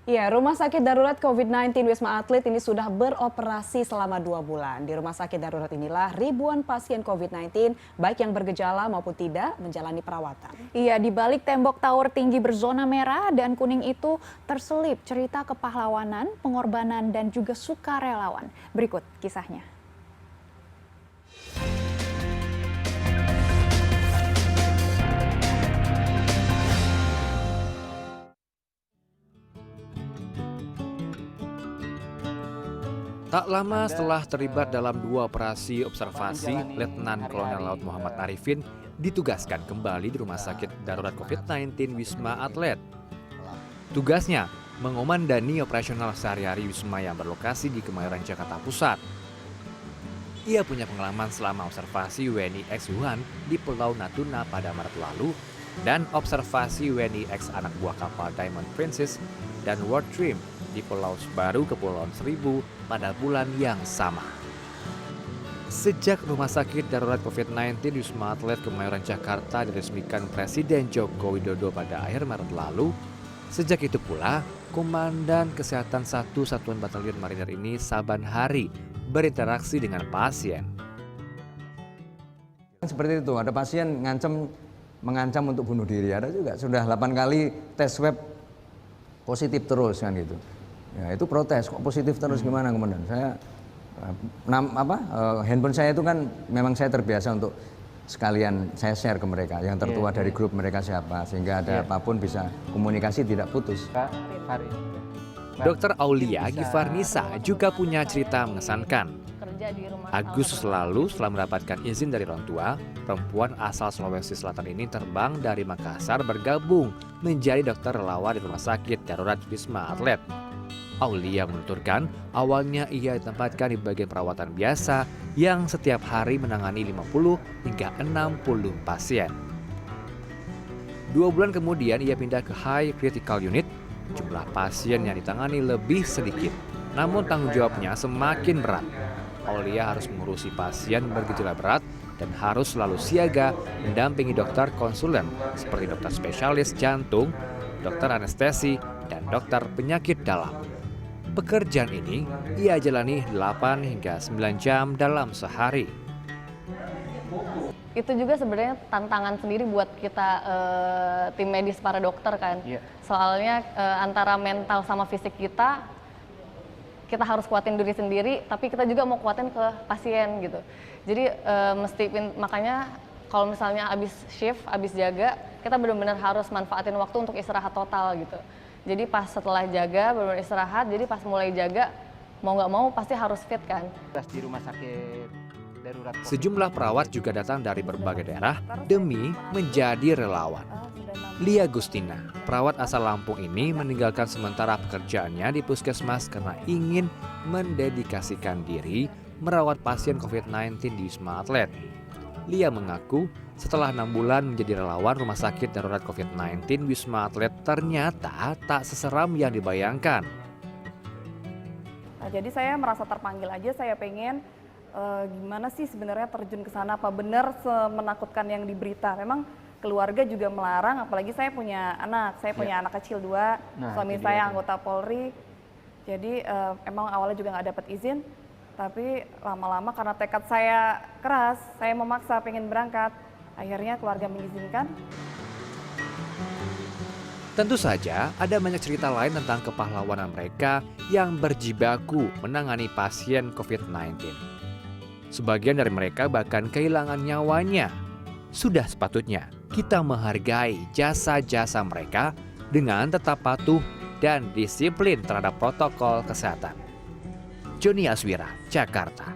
Ya, Rumah Sakit Darurat COVID-19 Wisma Atlet ini sudah beroperasi selama 2 bulan. Di rumah sakit darurat inilah ribuan pasien COVID-19, baik yang bergejala maupun tidak, menjalani perawatan. Iya, di balik tembok tower tinggi berzona merah dan kuning itu terselip cerita kepahlawanan, pengorbanan, dan juga sukarelawan. Berikut kisahnya. Tak lama setelah terlibat dalam 2 operasi observasi, Letnan Kolonel Laut Muhammad Arifin ditugaskan kembali di Rumah Sakit Darurat COVID-19 Wisma Atlet. Tugasnya mengomandani operasional sehari-hari Wisma yang berlokasi di Kemayoran, Jakarta Pusat. Ia punya pengalaman selama observasi WNI X Wuhan di Pulau Natuna pada Maret lalu dan observasi WNI X anak buah kapal Diamond Princess dan World Dream di Pulau Sebaru, Kepulauan Seribu pada bulan yang sama. Sejak Rumah Sakit Darurat COVID-19 Wisma Atlet Kemayoran, Jakarta diresmikan Presiden Joko Widodo pada akhir Maret lalu, sejak itu pula Komandan Kesehatan 1 Satuan Batalion Marinir ini saban hari berinteraksi dengan pasien. Seperti itu, ada pasien mengancam untuk bunuh diri, ada juga sudah 8 kali tes swab positif terus kan gitu. Ya itu protes, kok positif terus gimana komandan? Saya handphone saya itu kan memang saya terbiasa untuk sekalian saya share ke mereka yang tertua dari grup mereka siapa, sehingga ada apapun bisa komunikasi tidak putus. Dr. Aulia Gifarnisa juga punya cerita mengesankan. Agustus lalu setelah mendapatkan izin dari orang tua, perempuan asal Sulawesi Selatan ini terbang dari Makassar bergabung menjadi dokter relawan di Rumah Sakit Darurat Wisma Atlet. Aulia menuturkan awalnya ia ditempatkan di bagian perawatan biasa yang setiap hari menangani 50 hingga 60 pasien. 2 bulan kemudian ia pindah ke High Critical Unit. Jumlah pasien yang ditangani lebih sedikit, namun tanggung jawabnya semakin berat. Aulia harus mengurusi pasien bergejala berat dan harus selalu siaga mendampingi dokter konsulen seperti dokter spesialis jantung, dokter anestesi, dan dokter penyakit dalam. Pekerjaan ini ia jalani 8 hingga 9 jam dalam sehari. Itu juga sebenarnya tantangan sendiri buat kita tim medis para dokter kan. Soalnya antara mental sama fisik kita harus kuatin diri sendiri, tapi kita juga mau kuatin ke pasien gitu. Jadi makanya kalau misalnya habis shift, habis jaga, kita benar-benar harus manfaatin waktu untuk istirahat total gitu. Jadi pas setelah jaga, benar-benar istirahat, jadi pas mulai jaga, mau nggak mau pasti harus fit kan. Di Rumah Sakit Darurat. Sejumlah perawat juga datang dari berbagai daerah demi menjadi relawan. Lia Gustina, perawat asal Lampung ini meninggalkan sementara pekerjaannya di puskesmas karena ingin mendedikasikan diri merawat pasien COVID-19 di Wisma Atlet. Lia mengaku setelah 6 bulan menjadi relawan Rumah Sakit Darurat COVID-19 Wisma Atlet ternyata tak seseram yang dibayangkan. Nah, jadi saya merasa terpanggil aja, saya pengen gimana sih sebenarnya terjun ke sana, apa benar semenakutkan yang diberita. Memang keluarga juga melarang, apalagi saya punya anak kecil 2, suami saya anggota Polri. Jadi emang awalnya juga nggak dapat izin, tapi lama-lama karena tekad saya keras, saya memaksa pengen berangkat. Akhirnya keluarga mengizinkan. Tentu saja ada banyak cerita lain tentang kepahlawanan mereka yang berjibaku menangani pasien COVID-19. Sebagian dari mereka bahkan kehilangan nyawanya. Sudah sepatutnya kita menghargai jasa-jasa mereka dengan tetap patuh dan disiplin terhadap protokol kesehatan. Joni Aswira, Jakarta.